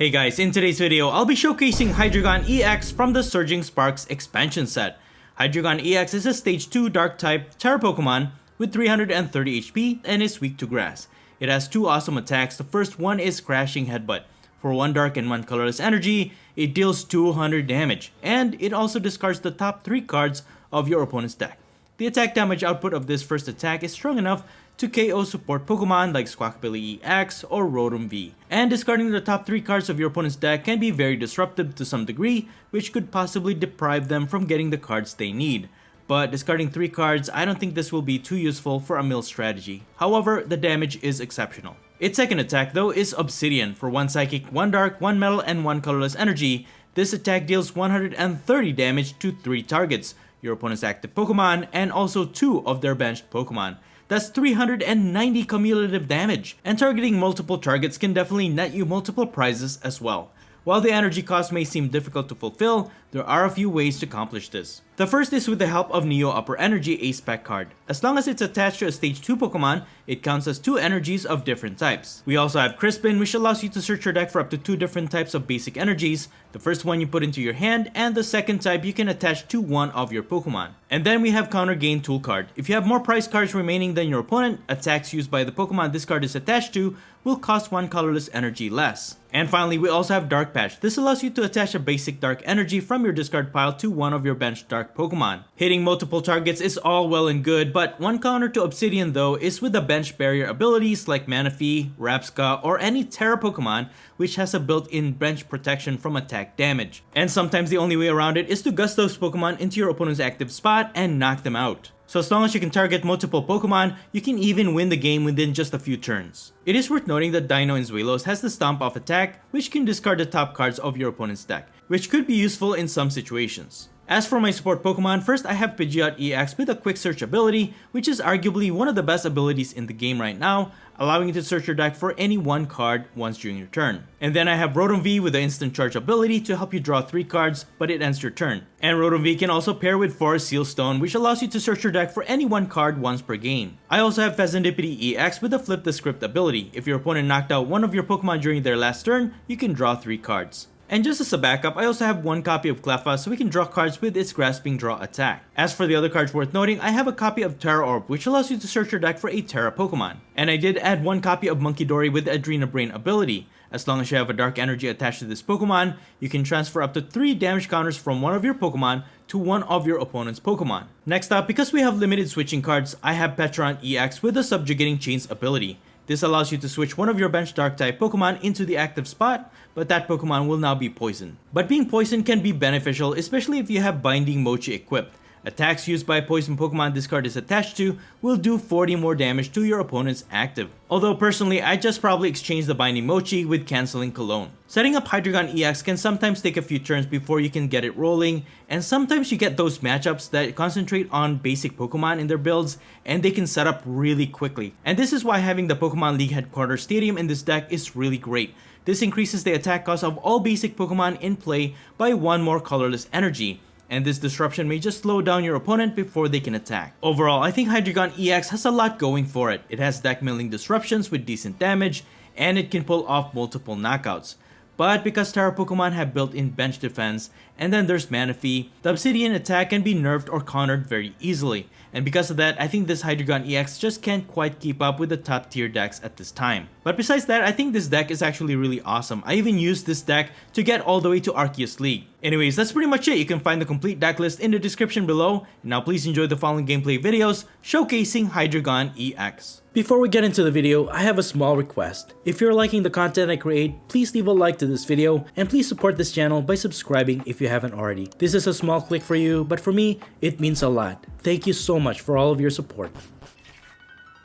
Hey guys, in today's video, I'll be showcasing Hydreigon EX from the Surging Sparks expansion set. Hydreigon EX is a Stage 2 Dark-type Terra Pokemon with 330 HP and is weak to Grass. It has two awesome attacks. The first one is Crashing Headbutt. For 1 Dark and 1 Colorless energy, it deals 200 damage, and it also discards the top 3 cards of your opponent's deck. The attack damage output of this first attack is strong enough to KO support Pokemon like Squawkabilly EX or Rotom V. And discarding the top 3 cards of your opponent's deck can be very disruptive to some degree, which could possibly deprive them from getting the cards they need. But discarding 3 cards, I don't think this will be too useful for a mill strategy. However, the damage is exceptional. Its second attack though is Obsidian. For 1 Psychic, 1 Dark, 1 Metal, and 1 Colorless energy, this attack deals 130 damage to 3 targets, your opponent's active Pokemon, and also 2 of their benched Pokemon. That's 390 cumulative damage, and targeting multiple targets can definitely net you multiple prizes as well. While the energy cost may seem difficult to fulfill, there are a few ways to accomplish this. The first is with the help of Neo Upper Energy A-Spec card. As long as it's attached to a Stage 2 Pokemon, it counts as 2 energies of different types. We also have Crispin, which allows you to search your deck for up to 2 different types of basic energies. The first one you put into your hand, and the second type you can attach to one of your Pokemon. And then we have Counter Gain Tool card. If you have more prize cards remaining than your opponent, attacks used by the Pokemon this card is attached to will cost 1 colorless energy less. And finally, we also have Dark Patch. This allows you to attach a basic dark energy from your discard pile to one of your benched dark Pokemon. Hitting multiple targets is all well and good, but one counter to Obsidian though is with the bench barrier abilities like Manaphy, Rapska, or any Terra Pokemon which has a built-in bench protection from attack damage. And sometimes the only way around it is to gust those Pokemon into your opponent's active spot and knock them out. So as long as you can target multiple Pokemon, you can even win the game within just a few turns. It is worth noting that Dino in Zweilous has the Stomp Off attack, which can discard the top cards of your opponent's deck, which could be useful in some situations. As for my support Pokemon, first I have Pidgeot EX with a Quick Search ability, which is arguably one of the best abilities in the game right now, allowing you to search your deck for any one card once during your turn. And then I have Rotom V with the Instant Charge ability to help you draw 3 cards, but it ends your turn. And Rotom V can also pair with Forest Seal Stone, which allows you to search your deck for any one card once per game. I also have Pheasantipede EX with the Flip the Script ability. If your opponent knocked out one of your Pokemon during their last turn, you can draw 3 cards. And just as a backup, I also have 1 copy of Cleffa so we can draw cards with its Grasping Draw attack. As for the other cards worth noting, I have a copy of Terra Orb, which allows you to search your deck for a Terra Pokemon. And I did add 1 copy of Munkidori with the Adrena Brain ability. As long as you have a dark energy attached to this Pokemon, you can transfer up to 3 damage counters from one of your Pokemon to one of your opponent's Pokemon. Next up, because we have limited switching cards, I have Petron EX with the Subjugating Chains ability. This allows you to switch one of your bench dark type Pokemon into the active spot, but that Pokemon will now be poisoned. But being poisoned can be beneficial, especially if you have Binding Mochi equipped. Attacks used by poison Pokemon this card is attached to will do 40 more damage to your opponent's active. Although personally, I just probably exchange the Binding Mochi with Canceling Cologne. Setting up Hydreigon EX can sometimes take a few turns before you can get it rolling, and sometimes you get those matchups that concentrate on basic Pokemon in their builds, and they can set up really quickly. And this is why having the Pokemon League Headquarters Stadium in this deck is really great. This increases the attack cost of all basic Pokemon in play by 1 more colorless energy. And this disruption may just slow down your opponent before they can attack. Overall, I think Hydreigon EX has a lot going for it. It has deck milling disruptions with decent damage, and it can pull off multiple knockouts. But because Terra Pokemon have built-in bench defense, and then there's Manaphy, the Obsidian attack can be nerfed or countered very easily. And because of that, I think this Hydreigon EX just can't quite keep up with the top tier decks at this time. But besides that, I think this deck is actually really awesome. I even used this deck to get all the way to Arceus League. Anyways, that's pretty much it. You can find the complete deck list in the description below. Now please enjoy the following gameplay videos showcasing Hydreigon EX. Before we get into the video, I have a small request. If you're liking the content I create, please leave a like to this video, and please support this channel by subscribing if you haven't already. This is a small click for you, but for me, it means a lot. Thank you so much for all of your support.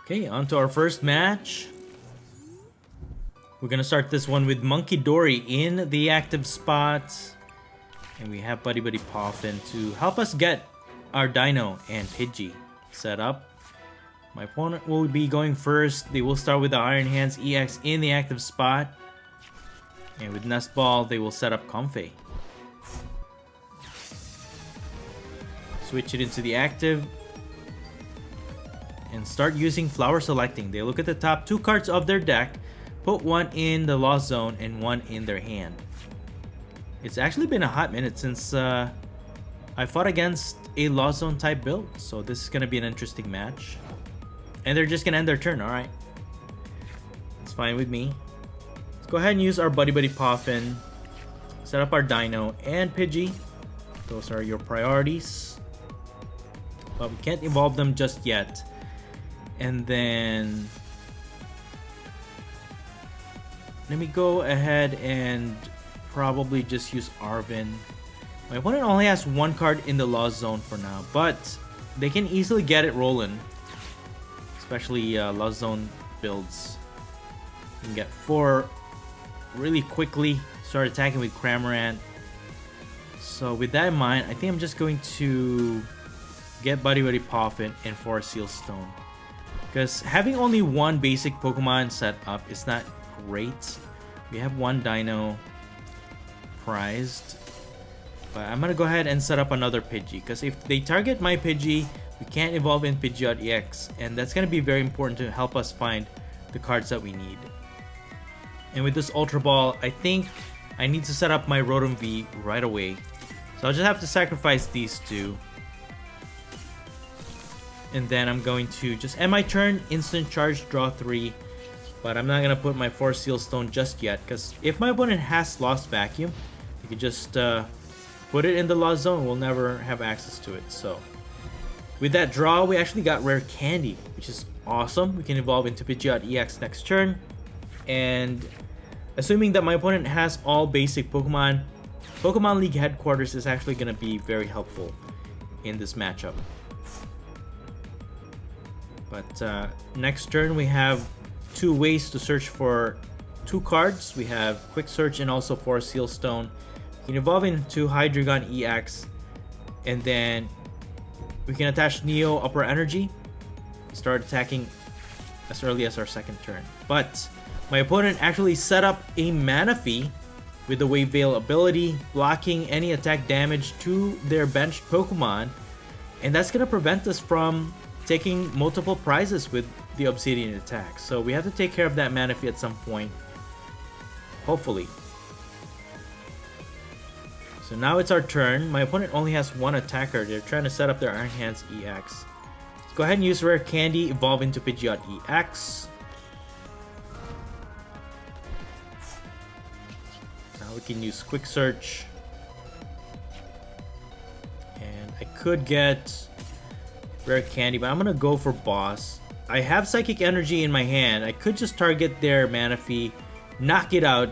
Okay, on to our first match. We're gonna start this one with Munkidori in the active spot. And we have Buddy Buddy Poffin to help us get our Dino and Pidgey set up. My opponent will be going first. They will start with the Iron Hands EX in the active spot. And with Nest Ball, they will set up Comfey. Switch it into the active. And start using Flower Selecting. They look at the top 2 cards of their deck, put one in the Lost Zone and one in their hand. It's actually been a hot minute since I fought against a Lost Zone type build, so this is gonna be an interesting match. And they're just gonna end their turn, alright. It's fine with me. Let's go ahead and use our Buddy Poffin, set up our Dino and Pidgey. Those are your priorities. But we can't evolve them just yet. And then let me go ahead and probably just use Arvin. My opponent only has one card in the Lost Zone for now, but they can easily get it rolling. Especially Lost Zone builds. You can get 4 really quickly. Start attacking with Cramorant. So with that in mind, I think I'm just going to get Buddy Poffin and 4 Seal Stone. Because having only one basic Pokemon set up is not great. We have one Dino prized. But I'm going to go ahead and set up another Pidgey. Because if they target my Pidgey, we can't evolve in Pidgeot-EX. And that's going to be very important to help us find the cards that we need. And with this Ultra Ball, I think I need to set up my Rotom V right away. So I'll just have to sacrifice these two. And then I'm going to just end my turn, instant charge, draw 3. But I'm not going to put my 4 Seal Stone just yet. Because if my opponent has Lost Vacuum, you can just put it in the Lost Zone. We'll never have access to it. So with that draw, we actually got Rare Candy, which is awesome. We can evolve into Pidgeot-EX next turn. And assuming that my opponent has all basic Pokemon, Pokemon League Headquarters is actually going to be very helpful in this matchup. But next turn we have 2 ways to search for 2 cards. We have Quick Search and also 4 Seal Stone. You can evolve into Hydreigon EX, and then we can attach Neo Upper Energy, start attacking as early as our second turn. But my opponent actually set up a Manaphy with the Wave Veil ability, blocking any attack damage to their benched Pokemon, and that's going to prevent us from taking multiple prizes with the Obsidian attack. So we have to take care of that Manaphy at some point, hopefully. So now it's our turn. My opponent only has one attacker. They're trying to set up their Iron Hands EX. Let's go ahead and use Rare Candy, evolve into Pidgeot EX. Now we can use Quick Search. And I could get Rare Candy, but I'm going to go for Boss. I have Psychic Energy in my hand. I could just target their Manaphy, knock it out,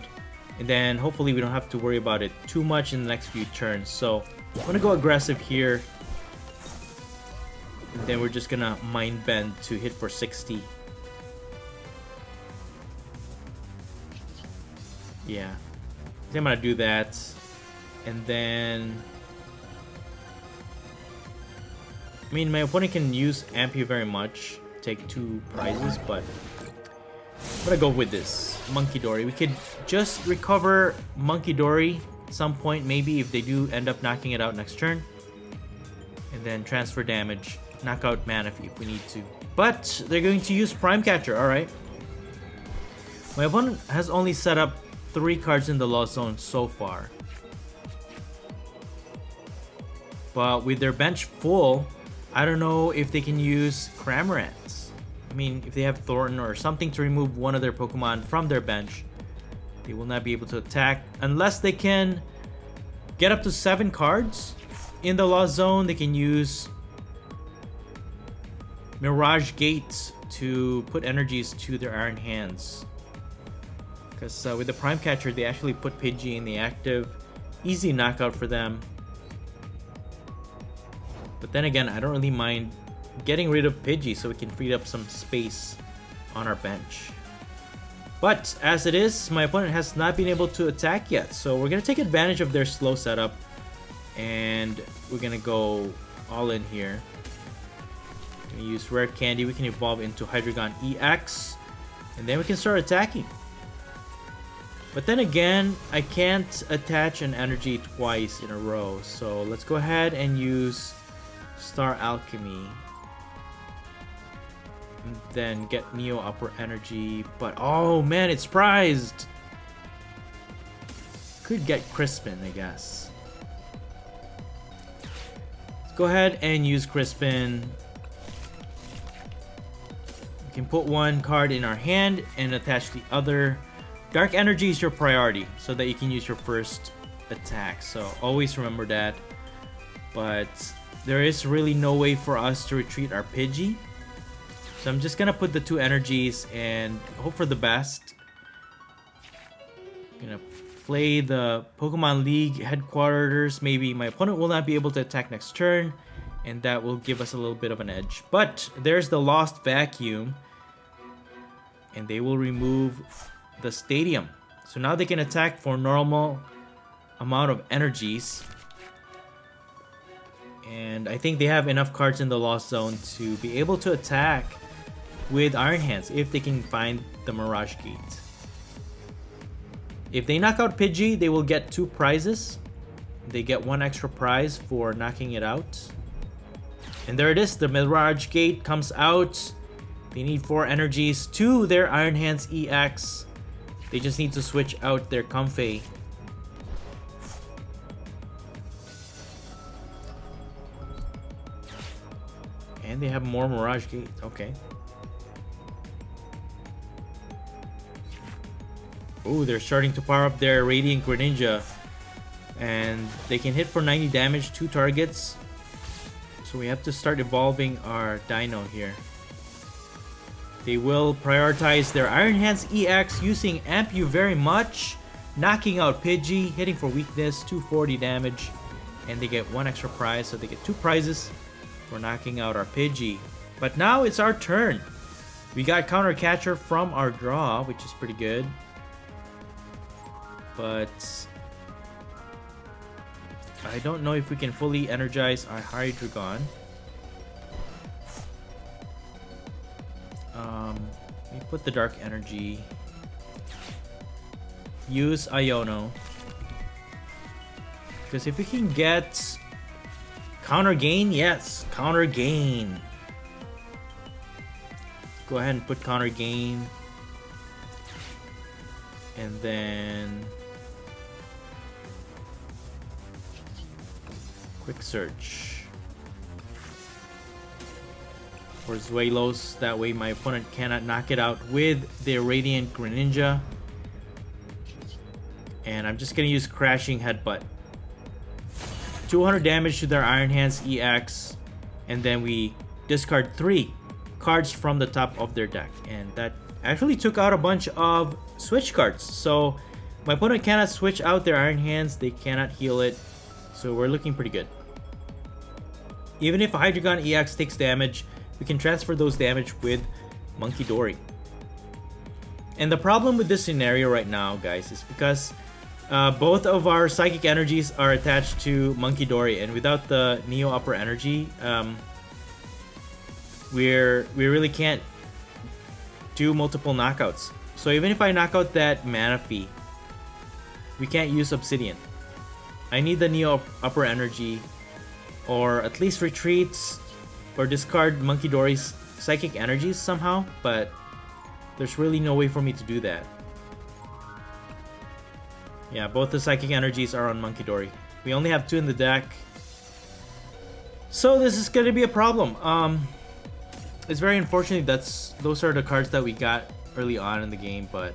and then hopefully we don't have to worry about it too much in the next few turns. So I'm going to go aggressive here. And then we're just going to Mind Bend to hit for 60. Yeah. I think I'm going to do that. And then I mean, my opponent can use Ampere very much, take 2 prizes, but I'm gonna go with this Monkey Dory. We could just recover Monkey Dory at some point, maybe if they do end up knocking it out next turn, and then transfer damage, knock out Manaphy if we need to. But they're going to use Prime Catcher. All right. My opponent has only set up 3 cards in the Lost Zone so far, but with their bench full, I don't know if they can use Cramorant. I mean, if they have Thornton or something to remove one of their Pokemon from their bench, they will not be able to attack unless they can get up to 7 cards in the Lost Zone. They can use Mirage Gate to put energies to their Iron Hands. Because with the Prime Catcher, they actually put Pidgey in the active. Easy knockout for them. But then again, I don't really mind getting rid of Pidgey so we can free up some space on our bench. But as it is, my opponent has not been able to attack yet. So we're going to take advantage of their slow setup. And we're going to go all in here. We're going to use Rare Candy. We can evolve into Hydreigon EX. And then we can start attacking. But then again, I can't attach an energy twice in a row. So let's go ahead and use Star Alchemy. And then get Neo Upper Energy. But oh man, it's prized! Could get Crispin, I guess. Let's go ahead and use Crispin. We can put one card in our hand and attach the other. Dark Energy is your priority so that you can use your first attack. So always remember that. But there is really no way for us to retreat our Pidgey. So I'm just gonna put the 2 energies and hope for the best. Gonna play the Pokemon League headquarters. Maybe my opponent will not be able to attack next turn, and that will give us a little bit of an edge. But there's the Lost Vacuum, and they will remove the Stadium. So now they can attack for normal amount of energies. And I think they have enough cards in the Lost Zone to be able to attack with Iron Hands if they can find the Mirage Gate. If they knock out Pidgey, they will get 2 prizes. They get 1 extra prize for knocking it out. And there it is, the Mirage Gate comes out. They need 4 energies to their Iron Hands EX. They just need to switch out their Comfey. And they have more Mirage Gate, okay. Oh, they're starting to power up their Radiant Greninja. And they can hit for 90 damage, 2 targets. So we have to start evolving our Dino here. They will prioritize their Iron Hands EX using Ampu very much. Knocking out Pidgey, hitting for weakness, 240 damage. And they get 1 extra prize, so they get 2 prizes for knocking out our Pidgey. But now it's our turn. We got Counter Catcher from our draw, which is pretty good. But I don't know if we can fully energize our Hydreigon. We put the Dark Energy. Use Iono. Because if we can get Counter Gain, yes, Counter Gain. Go ahead and put Counter Gain. And then Quick Search for Zuelos. That way my opponent cannot knock it out with their Radiant Greninja. And I'm just gonna use Crashing Headbutt. 200 damage to their Iron Hands EX. And then we discard 3 cards from the top of their deck. And that actually took out a bunch of switch cards. So my opponent cannot switch out their Iron Hands. They cannot heal it. So we're looking pretty good. Even if a Hydreigon EX takes damage, we can transfer those damage with Monkey Dory. And the problem with this scenario right now, guys, is because both of our Psychic Energies are attached to Monkey Dory, and without the Neo Upper Energy, we really can't do multiple knockouts. So even if I knock out that Manaphy, we can't use Obsidian. I need the Neo Upper Energy, or at least retreats or discard Monkey Dory's Psychic Energies somehow, but there's really no way for me to do that. Yeah, both the Psychic Energies are on Monkey Dory. We only have 2 in the deck, so this is gonna be a problem. It's very unfortunate those are the cards that we got early on in the game, but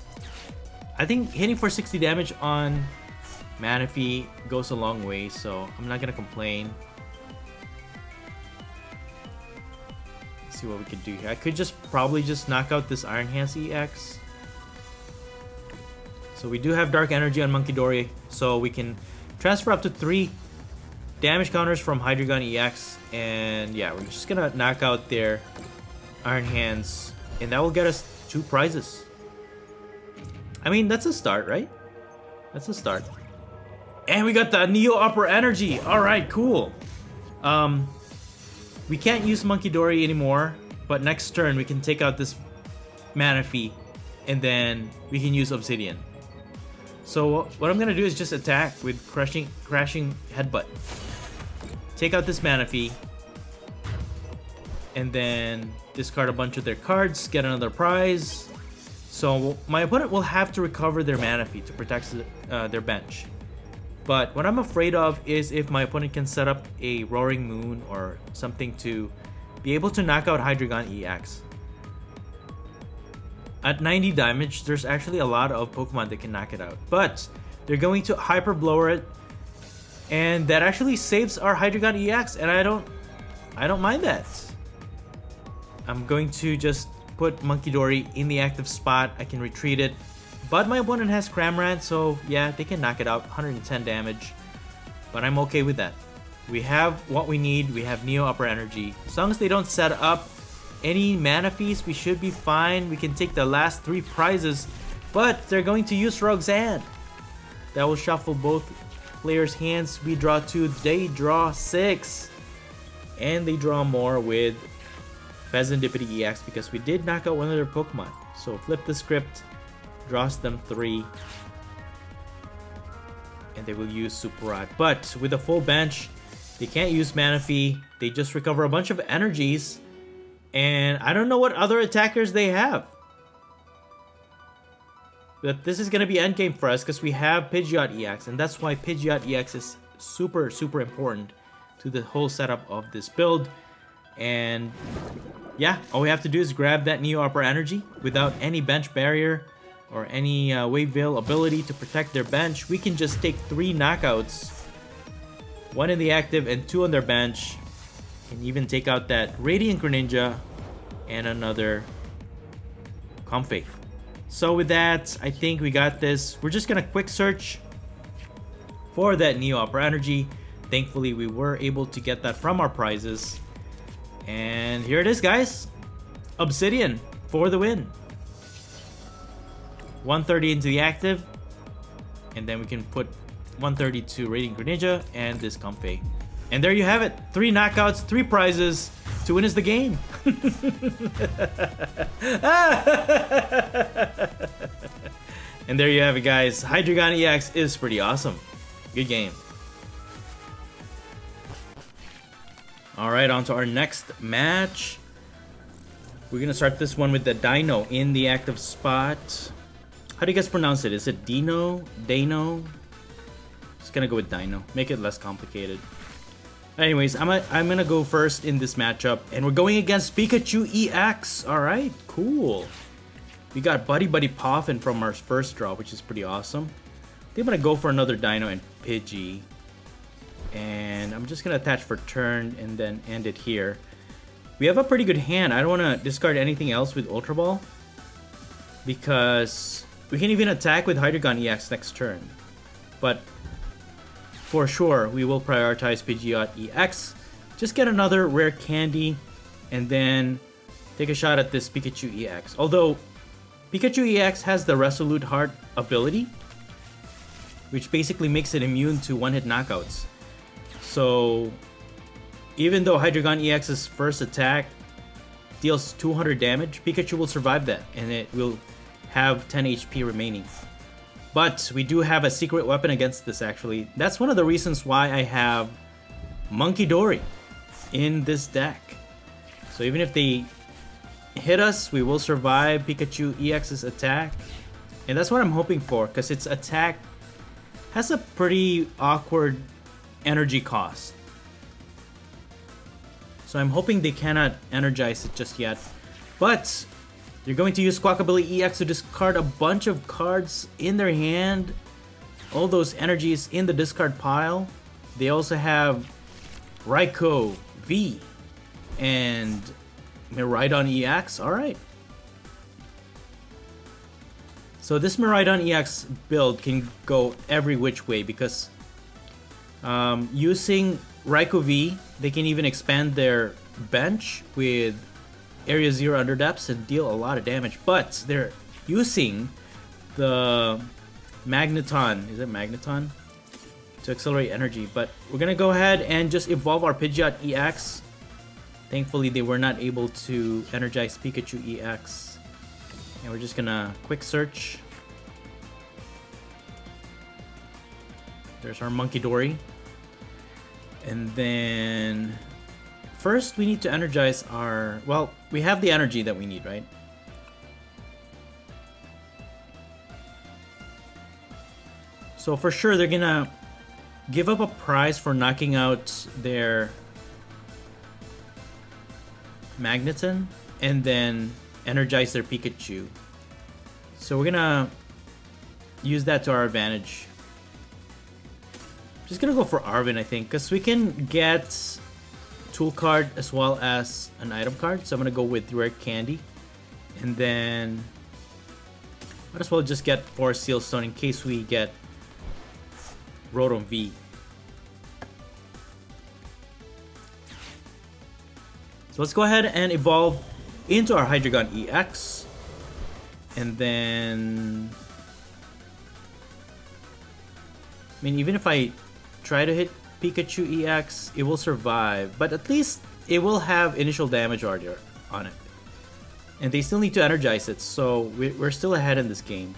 I think hitting for 60 damage on Manaphy goes a long way, so I'm not gonna complain. Let's see what we could do here. I could probably just knock out this Iron Hands EX. So we do have Dark Energy on Monkey Dory, so we can transfer up to 3 damage counters from Hydreigon EX, and yeah, we're just gonna knock out their Iron Hands, and that will get us 2 prizes. I mean, that's a start, right? That's a start. And we got the Neo Upper Energy. All right, cool. We can't use Monkey Dory anymore, but next turn we can take out this Manaphy, and then we can use Obsidian. So what I'm gonna do is just attack with Crashing Headbutt. Take out this Manaphy. and then discard a bunch of their cards, get another prize. So my opponent will have to recover their mana fee to protect their bench. But what I'm afraid of is if my opponent can set up a Roaring Moon or something to be able to knock out Hydreigon EX. At 90 damage, there's actually a lot of Pokemon that can knock it out. But they're going to Hyper Blower it, and that actually saves our Hydreigon EX, and I don't mind that. I'm going to just put Monkey Dory in the active spot. I can retreat it. But my opponent has Cramorant, so yeah, they can knock it out, 110 damage. But I'm okay with that. We have what we need. We have Neo Upper Energy. As long as they don't set up any mana fees, we should be fine. We can take the last 3 prizes, but they're going to use Roxanne. That will shuffle both players' hands. We draw 2, they draw 6. And they draw more with Pheasantipity EX because we did knock out one of their Pokemon. So flip the script, draws them 3. And they will use Super Rod. But with a full bench, they can't use Mana Fee. They just recover a bunch of energies. And I don't know what other attackers they have. But this is going to be endgame for us because we have Pidgeot EX. And that's why Pidgeot EX is super, super important to the whole setup of this build. And yeah, all we have to do is grab that Neo Upper Energy without any bench barrier or any Wave Veil ability to protect their bench. We can just take 3 knockouts. 1 in the active and 2 on their bench. And even take out that Radiant Greninja and another Comfey. So with that, I think we got this. We're just gonna quick search for that Neo Upper Energy. Thankfully, we were able to get that from our prizes. And here it is, guys. Obsidian for the win. 130 into the active. And then we can put 130 to Radiant Greninja and this Comfey. And there you have it. 3 knockouts, 3 prizes to win us the game. And there you have it, guys. Hydreigon EX is pretty awesome. Good game. Alright, on to our next match. We're gonna start this one with the Dino in the active spot. How do you guys pronounce it? Is it Dino? Dano? Just gonna go with Dino. Make it less complicated. Anyways, I'm gonna go first in this matchup, and we're going against Pikachu EX. All right, cool. We got Buddy Poffin from our first draw, which is pretty awesome. I think I'm gonna go for another Dino and Pidgey, and I'm just gonna attach for turn and then end it here. We have a pretty good hand. I don't want to discard anything else with Ultra Ball because we can even attack with Hydreigon EX next turn, but for sure, we will prioritize Pidgeot EX. Just get another rare candy and then take a shot at this Pikachu EX. Although, Pikachu EX has the Resolute Heart ability, which basically makes it immune to one-hit knockouts. So, even though Hydreigon EX's first attack deals 200 damage, Pikachu will survive that and it will have 10 HP remaining. But we do have a secret weapon against this, actually. That's one of the reasons why I have Monkey Dory in this deck. So even if they hit us, we will survive Pikachu EX's attack. And that's what I'm hoping for, because its attack has a pretty awkward energy cost. So I'm hoping they cannot energize it just yet. But you're going to use Squawkabilly EX to discard a bunch of cards in their hand. All those energies in the discard pile. They also have Raikou V and Miraidon EX. Alright. So this Miraidon EX build can go every which way because using Raikou V, they can even expand their bench with Area 0 Underdepths and deal a lot of damage, but they're using the Magneton, is it Magneton? To accelerate energy, but we're gonna go ahead and just evolve our Pidgeot EX. Thankfully, they were not able to energize Pikachu EX. And we're just gonna quick search. There's our Monkey Dory. And then first we need to energize our... Well, we have the energy that we need, right? So for sure they're gonna give up a prize for knocking out their Magneton and then energize their Pikachu. So we're gonna use that to our advantage. Just gonna go for Arvin, I think, because we can get tool card as well as an item card. So I'm gonna go with Rare Candy, and then might as well just get Forest Seal Stone in case we get Rotom V. So let's go ahead and evolve into our Hydreigon EX, and then I mean, even if I try to hit Pikachu EX, it will survive, but at least it will have initial damage already on it. And they still need to energize it, so we're still ahead in this game.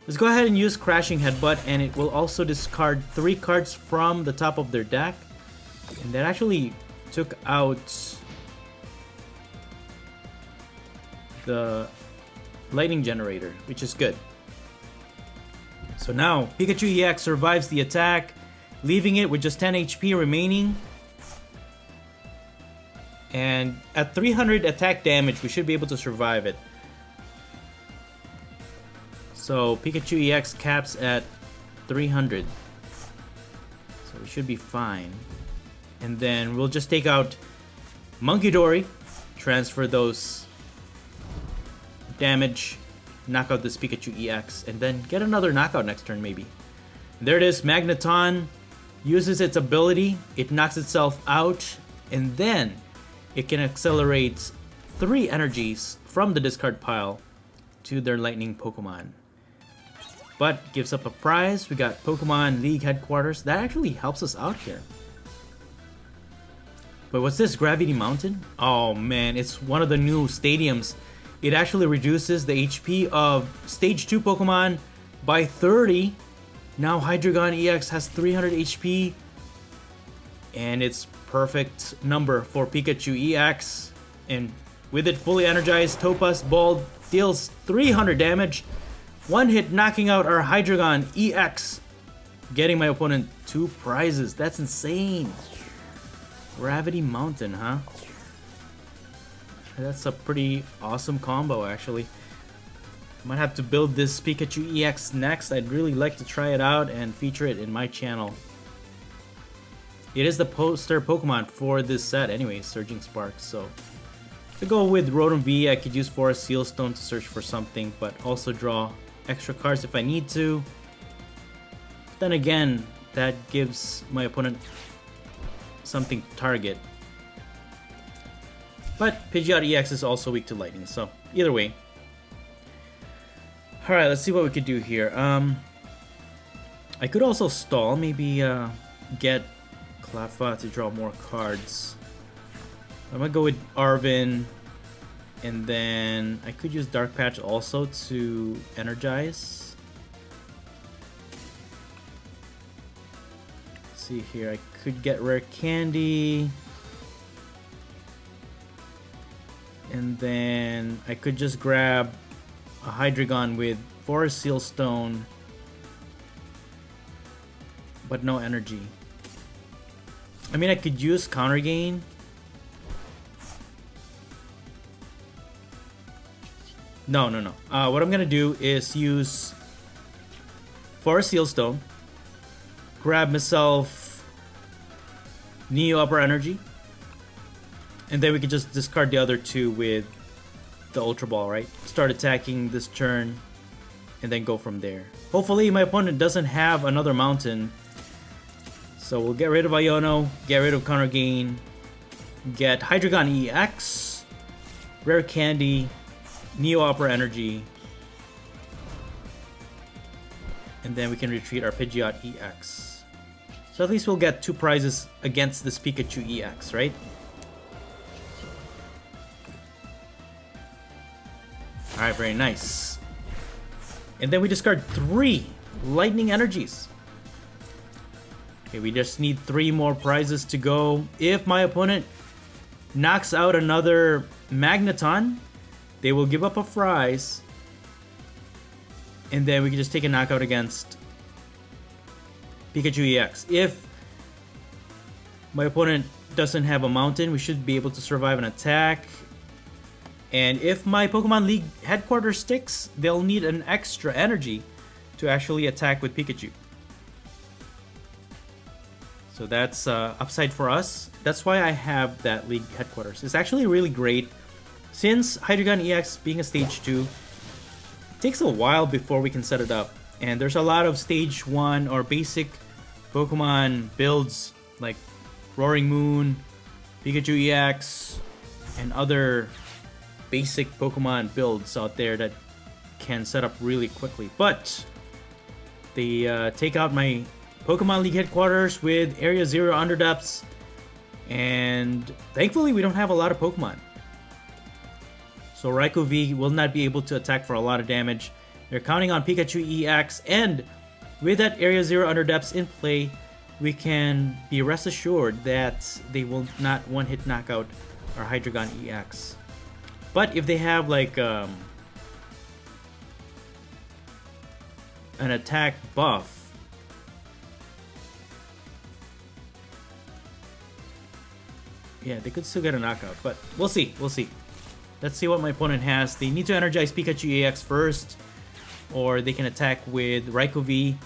Let's go ahead and use Crashing Headbutt, and it will also discard 3 cards from the top of their deck. And that actually took out the Lightning Generator, which is good. So now, Pikachu EX survives the attack, leaving it with just 10 HP remaining. And at 300 attack damage, we should be able to survive it. So Pikachu EX caps at 300. So we should be fine. And then we'll just take out Monkey Dory, transfer those damage, knock out this Pikachu EX, and then get another knockout next turn maybe. And there it is, Magneton uses its ability, it knocks itself out, and then it can accelerate 3 energies from the discard pile to their Lightning Pokemon. But gives up a prize. We got Pokemon League Headquarters. That actually helps us out here. But what's this? Gravity Mountain? Oh man, it's one of the new stadiums. It actually reduces the HP of Stage 2 Pokemon by 30. Now Hydreigon EX has 300 HP. And it's perfect number for Pikachu EX. And with it fully energized, Topaz Ball deals 300 damage. One hit knocking out our Hydreigon EX. Getting my opponent 2 prizes. That's insane. Gravity Mountain, huh? That's a pretty awesome combo, actually. Might have to build this Pikachu EX next. I'd really like to try it out and feature it in my channel. It is the poster Pokemon for this set anyway, Surging Sparks. So to go with Rotom V, I could use Forest Seal Stone to search for something, but also draw extra cards if I need to. Then again, that gives my opponent something to target. But Pidgeot EX is also weak to lightning, so either way. Alright, let's see what we could do here. I could also stall, maybe get Cleffa to draw more cards. I'm gonna go with Arvin, and then I could use Dark Patch also to energize. Let's see here, I could get Rare Candy. And then I could just grab a Hydreigon with Forest Seal Stone, but no energy. I mean, I could use Counter Gain. No. What I'm gonna do is use Forest Seal Stone, grab myself Neo Upper Energy, and then we can just discard the other 2 with the Ultra Ball, right? Start attacking this turn, and then go from there. Hopefully my opponent doesn't have another mountain. So we'll get rid of Iono, get rid of Counter Gain, get Hydreigon EX, Rare Candy, Neo Upper Energy, and then we can retreat our Pidgeot EX. So at least we'll get 2 prizes against this Pikachu EX, right? Alright, very nice. And then we discard 3 Lightning Energies. Okay, we just need 3 more prizes to go. If my opponent knocks out another Magneton, they will give up a Fries. And then we can just take a knockout against Pikachu EX. If my opponent doesn't have a mountain, we should be able to survive an attack. And if my Pokemon League headquarters sticks, they'll need an extra energy to actually attack with Pikachu. So that's upside for us. That's why I have that League headquarters. It's actually really great. Since Hydreigon EX being a stage 2, it takes a while before we can set it up. And there's a lot of stage 1 or basic Pokemon builds like Roaring Moon, Pikachu EX, and other basic Pokemon builds out there that can set up really quickly. But they take out my Pokemon League headquarters with Area 0 Underdepths, and thankfully we don't have a lot of Pokemon. So Raikou V will not be able to attack for a lot of damage. They're counting on Pikachu EX, and with that Area 0 Underdepths in play, we can be rest assured that they will not one-hit knockout our Hydreigon EX. But if they have like an attack buff, yeah, they could still get a knockout, but we'll see, we'll see. Let's see what my opponent has. They need to energize Pikachu EX first, or they can attack with Raikou V,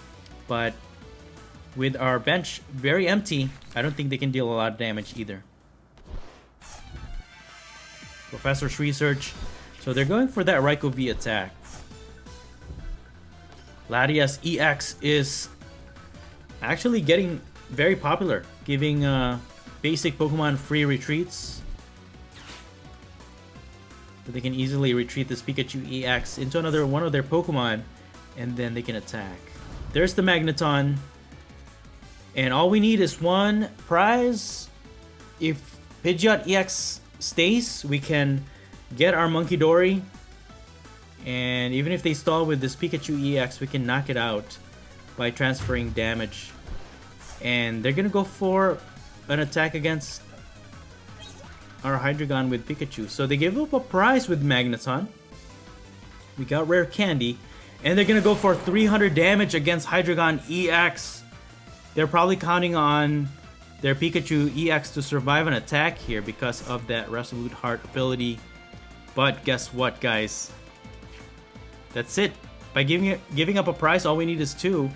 but with our bench very empty, I don't think they can deal a lot of damage either. Professor's Research. So they're going for that Raikou V attack. Latias EX is actually getting very popular, giving basic Pokemon free retreats. So they can easily retreat this Pikachu EX into another one of their Pokemon, and then they can attack. There's the Magneton. And all we need is one prize. If Pidgeot EX stays, we can get our Monkey Dory. And even if they stall with this Pikachu EX, we can knock it out by transferring damage. And they're gonna go for an attack against our Hydreigon with Pikachu. So they give up a prize with Magneton. We got Rare Candy. And they're gonna go for 300 damage against Hydreigon EX. They're probably counting on their Pikachu EX to survive an attack here because of that Resolute Heart ability. But guess what, guys? That's it. By giving up a prize, all we need is 2.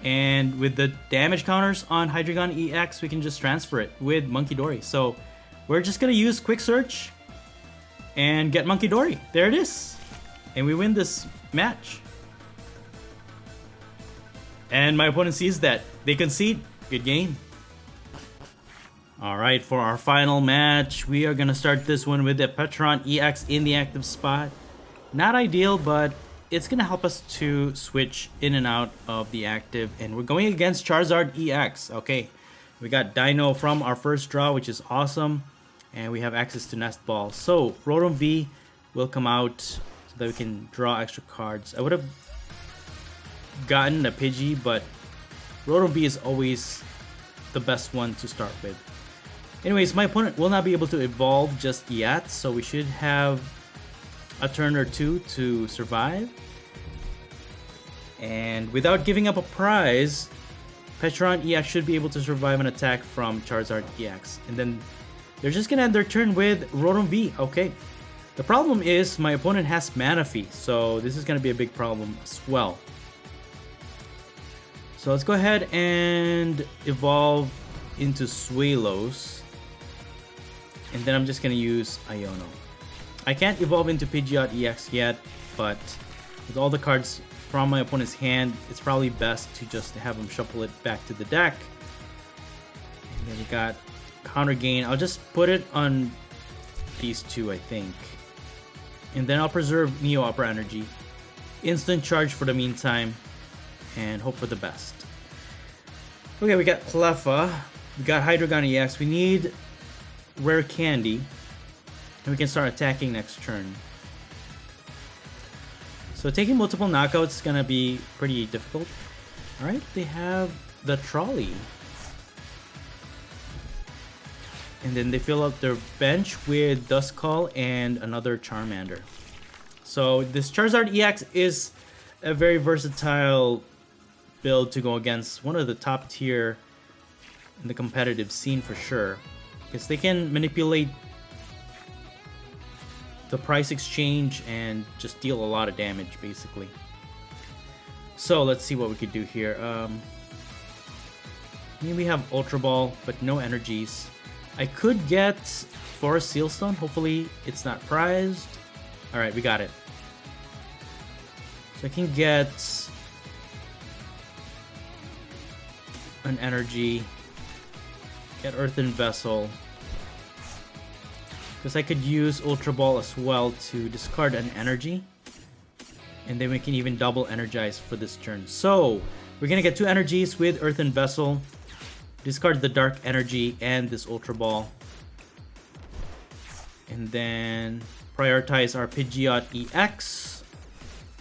And with the damage counters on Hydreigon EX, we can just transfer it with Monkey Dory. So we're just gonna use Quick Search and get Monkey Dory. There it is. And we win this match. And my opponent sees that. They concede. Good game. Alright, for our final match, we are going to start this one with the Petron EX in the active spot. Not ideal, but it's going to help us to switch in and out of the active. And we're going against Charizard EX. Okay, we got Dino from our first draw, which is awesome. And we have access to Nest Ball. So, Rotom V will come out so that we can draw extra cards. I would have gotten a Pidgey, but Rotom V is always the best one to start with. Anyways, my opponent will not be able to evolve just yet, so we should have a turn or two to survive. And without giving up a prize, Petron EX should be able to survive an attack from Charizard EX. And then they're just gonna end their turn with Rotom V. Okay. The problem is my opponent has Manaphy, so this is gonna be a big problem as well. So let's go ahead and evolve into Swaylos. And then I'm just going to use Iono. I can't evolve into Pidgeot EX yet, but with all the cards from my opponent's hand, it's probably best to just have him shuffle it back to the deck. And then we got Counter Gain. I'll just put it on these two, I think. And then I'll preserve Neo Upper Energy. Instant Charge for the meantime. And hope for the best. Okay, we got Cleffa. We got Hydreigon EX. We need Rare Candy. And we can start attacking next turn. So taking multiple knockouts is going to be pretty difficult. Alright, they have the Trolley. And then they fill up their bench with Duskull and another Charmander. So this Charizard EX is a very versatile build to go against one of the top tier in the competitive scene for sure. Because they can manipulate the price exchange and just deal a lot of damage basically. So let's see what we could do here. We have Ultra Ball, but no energies. I could get Forest Sealstone. Hopefully it's not prized. Alright, we got it. So I can get an energy, get Earthen Vessel, because I could use Ultra Ball as well to discard an energy, and then we can even double energize for this turn. So we're gonna get 2 energies with Earthen Vessel, discard the Dark Energy and this Ultra Ball, and then prioritize our Pidgeot EX.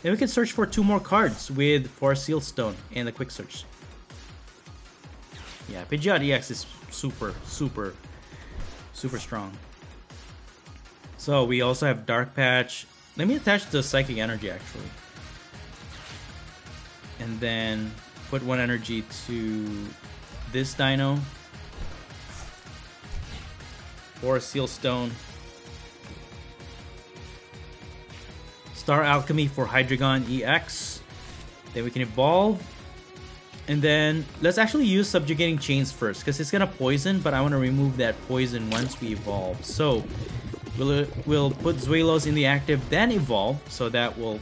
Then we can search for 2 more cards with Forest Sealstone and the Quick Search. Yeah, Pidgeot EX is super strong. So we also have Dark Patch. Let me attach the Psychic Energy actually. And then put 1 energy to this Dino. Forest Sealstone. Star Alchemy for Hydreigon EX. Then we can evolve. And then let's actually use Subjugating Chains first, because it's gonna poison, but I want to remove that poison once we evolve. So we'll put Zuelos in the active, then evolve, so that will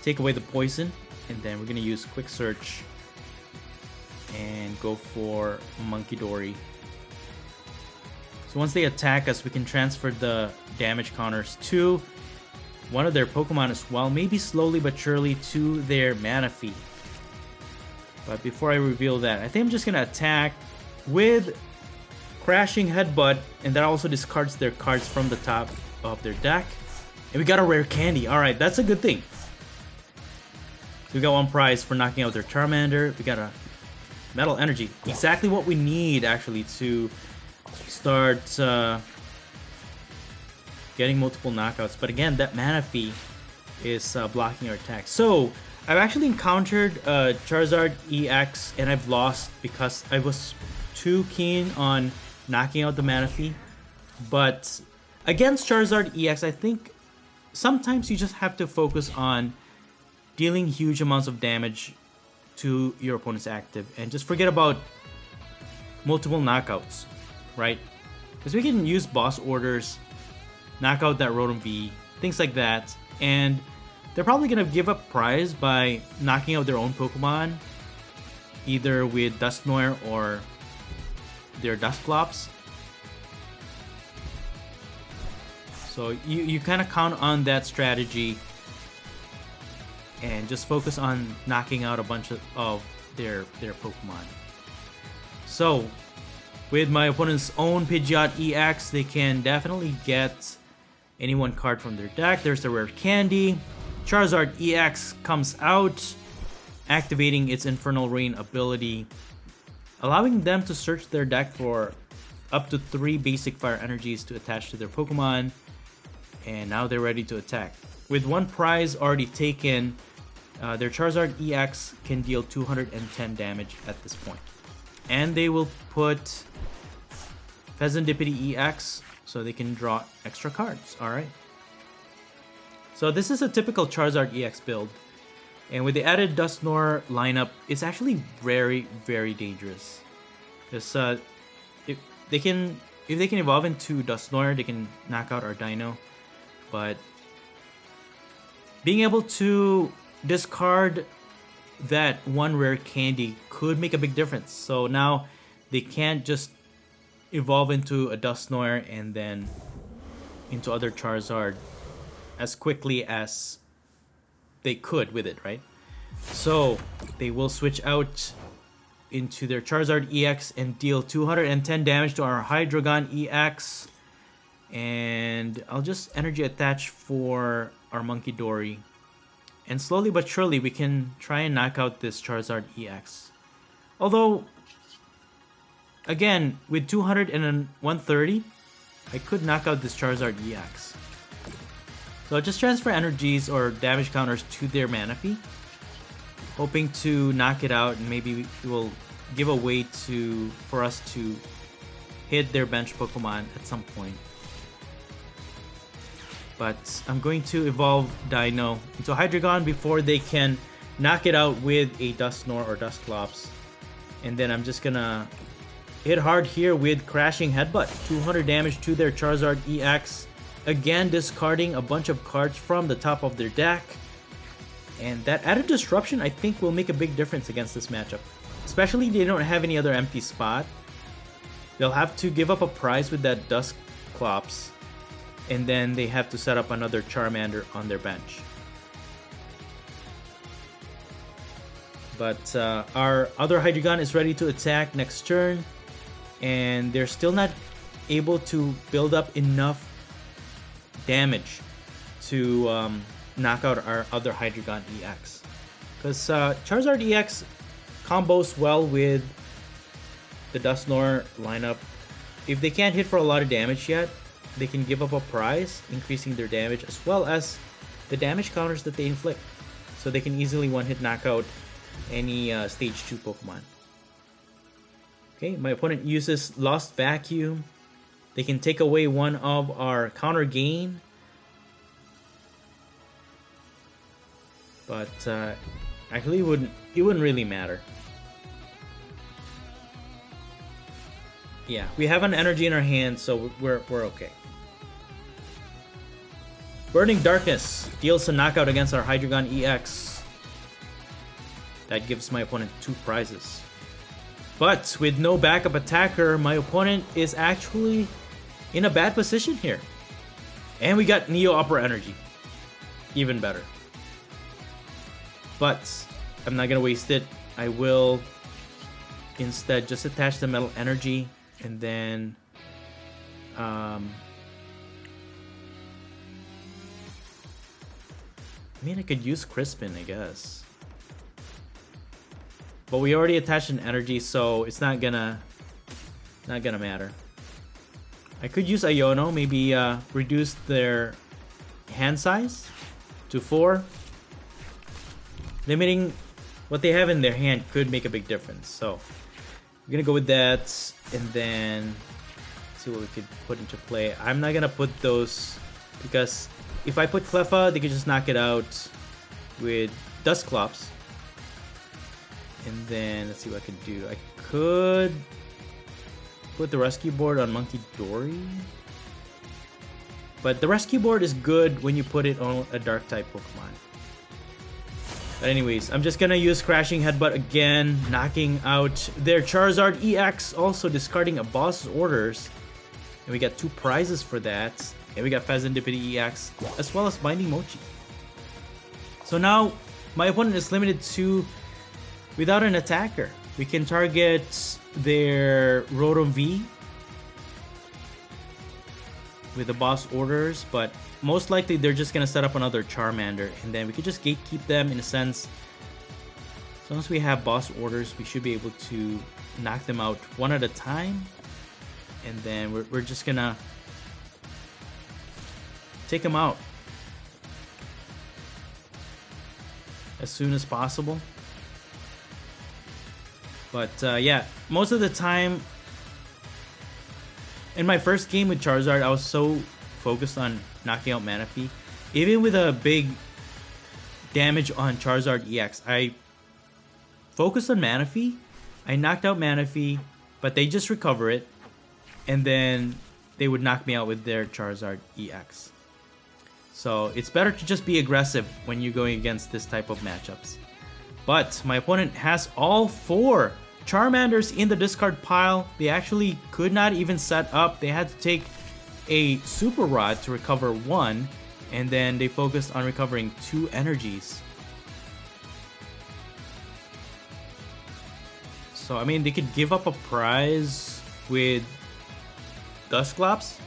take away the poison. And then we're gonna use Quick Search and go for Monkey Dory. So once they attack us, we can transfer the damage counters to one of their Pokemon as well, maybe slowly but surely to their Manaphy. But before I reveal that, I think I'm just gonna attack with Crashing Headbutt, and that also discards their cards from the top of their deck. And we got a rare candy. Alright, that's a good thing. So we got 1 prize for knocking out their Charmander. We got a Metal Energy. Exactly what we need actually to start getting multiple knockouts. But again, that Manaphy is blocking our attack. So I've actually encountered Charizard EX and I've lost because I was too keen on knocking out the Manaphy. But against Charizard EX, I think sometimes you just have to focus on dealing huge amounts of damage to your opponent's active and just forget about multiple knockouts, right? Because we can use boss orders, knock out that Rotom V, things like that, and they're probably gonna give up prize by knocking out their own Pokemon, either with Dusknoir or their Dusclops. So you kind of count on that strategy and just focus on knocking out a bunch of their Pokemon. So with my opponent's own Pidgeot EX, they can definitely get any 1 card from their deck. There's the rare candy. Charizard EX comes out, activating its Infernal Rain ability, allowing them to search their deck for up to 3 basic fire energies to attach to their Pokemon, and now they're ready to attack. With 1 prize already taken, their Charizard EX can deal 210 damage at this point. And they will put Pheasantipity EX so they can draw extra cards, alright? So this is a typical Charizard EX build. And with the added Dusknoir lineup, it's actually very, very dangerous. Because if they can evolve into Dusknoir, they can knock out our Dino. But being able to discard that 1 rare candy could make a big difference. So now they can't just evolve into a Dusknoir and then into other Charizard as quickly as they could with it, right? So they will switch out into their Charizard EX and deal 210 damage to our Hydreigon EX. And I'll just energy attach for our Monkey Dory. And slowly but surely we can try and knock out this Charizard EX. Although, again, with 200 and 130, I could knock out this Charizard EX. So I'll just transfer energies or damage counters to their Manaphy, hoping to knock it out, and maybe it will give a way for us to hit their bench Pokemon at some point. But I'm going to evolve Dino into Hydreigon before they can knock it out with a Dusknoir or Dusclops. And then I'm just gonna hit hard here with Crashing Headbutt. 200 damage to their Charizard EX. Again, discarding a bunch of cards from the top of their deck. And that added disruption, I think, will make a big difference against this matchup. Especially if they don't have any other empty spot. They'll have to give up a prize with that Dusclops. And then they have to set up another Charmander on their bench. But our other Hydreigon is ready to attack next turn. And they're still not able to build up enough damage to knock out our other Hydreigon EX. Because Charizard EX combos well with the Dusknoir lineup. If they can't hit for a lot of damage yet, they can give up a prize, increasing their damage as well as the damage counters that they inflict. So they can easily one-hit knock out any Stage 2 Pokemon. Okay, my opponent uses Lost Vacuum. They can take away one of our counter gain. But actually it wouldn't really matter. Yeah, we have an energy in our hand, so we're okay. Burning Darkness deals a knockout against our Hydreigon EX. That gives my opponent 2 prizes. But with no backup attacker, my opponent is actually in a bad position here. And we got Neo Upper Energy. Even better. But I'm not gonna waste it. I will instead just attach the Metal Energy and then I mean, I could use Crispin, I guess. But we already attached an energy, so it's not gonna matter. I could use Iono, maybe reduce their hand size to 4. Limiting what they have in their hand could make a big difference. So I'm gonna go with that, and then see what we could put into play. I'm not gonna put those because if I put Cleffa, they could just knock it out with Dusclops. And then let's see what I could do. I could put the rescue board on Monkey Dory. But the rescue board is good when you put it on a dark type Pokemon. But anyways, I'm just gonna use Crashing Headbutt again, knocking out their Charizard EX, also discarding a boss's orders. And we got 2 prizes for that. And we got Fazendipity EX, as well as Binding Mochi. So now, my opponent is limited to without an attacker. We can target their Rotom V with the boss orders, but most likely they're just gonna set up another Charmander, and then we could just gatekeep them in a sense. As long as we have boss orders, we should be able to knock them out one at a time, and then we're just gonna take them out as soon as possible. But yeah, most of the time in my first game with Charizard, I was so focused on knocking out Manaphy. Even with a big damage on Charizard EX, I focused on Manaphy. I knocked out Manaphy, but they just recover it, and then they would knock me out with their Charizard EX. So it's better to just be aggressive when you're going against this type of matchups. But my opponent has all 4 Charmanders in the discard pile. They actually could not even set up. They had to take a Super Rod to recover 1, and then they focused on recovering 2 energies. So I mean, they could give up a prize with Dusclops.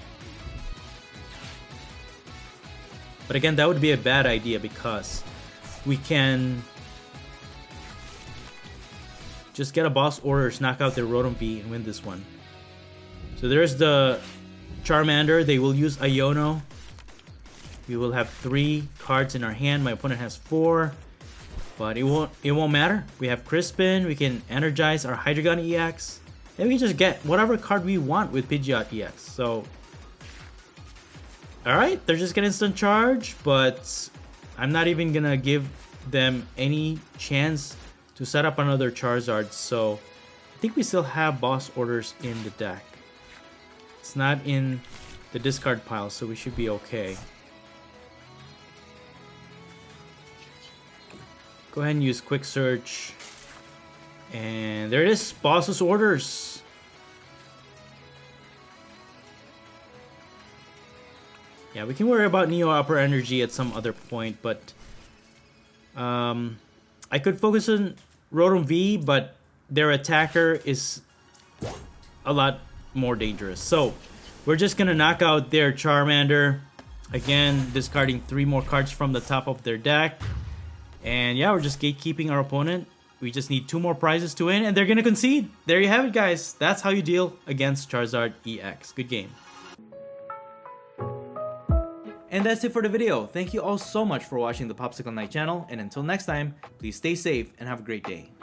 But again, that would be a bad idea because we can just get a boss orders, knock out their Rotom V, and win this one. So there's the Charmander, they will use Iono. We will have 3 cards in our hand. My opponent has 4. But it won't matter. We have Crispin, we can energize our Hydreigon EX. And we can just get whatever card we want with Pidgeot EX. So alright, they're just gonna instant charge, but I'm not even gonna give them any chance to set up another Charizard. So I think we still have boss orders in the deck. It's not in the discard pile, so we should be okay. Go ahead and use quick search. And there it is, boss's orders. Yeah, we can worry about Neo Upper Energy at some other point, but I could focus on Rotom V, but their attacker is a lot more dangerous. So we're just gonna knock out their Charmander. Again, discarding 3 more cards from the top of their deck. And yeah, we're just gatekeeping our opponent. We just need 2 more prizes to win, and they're gonna concede. There you have it, guys. That's how you deal against Charizard EX. Good game. And that's it for the video. Thank you all so much for watching the Popsicleknight channel, and until next time, please stay safe and have a great day.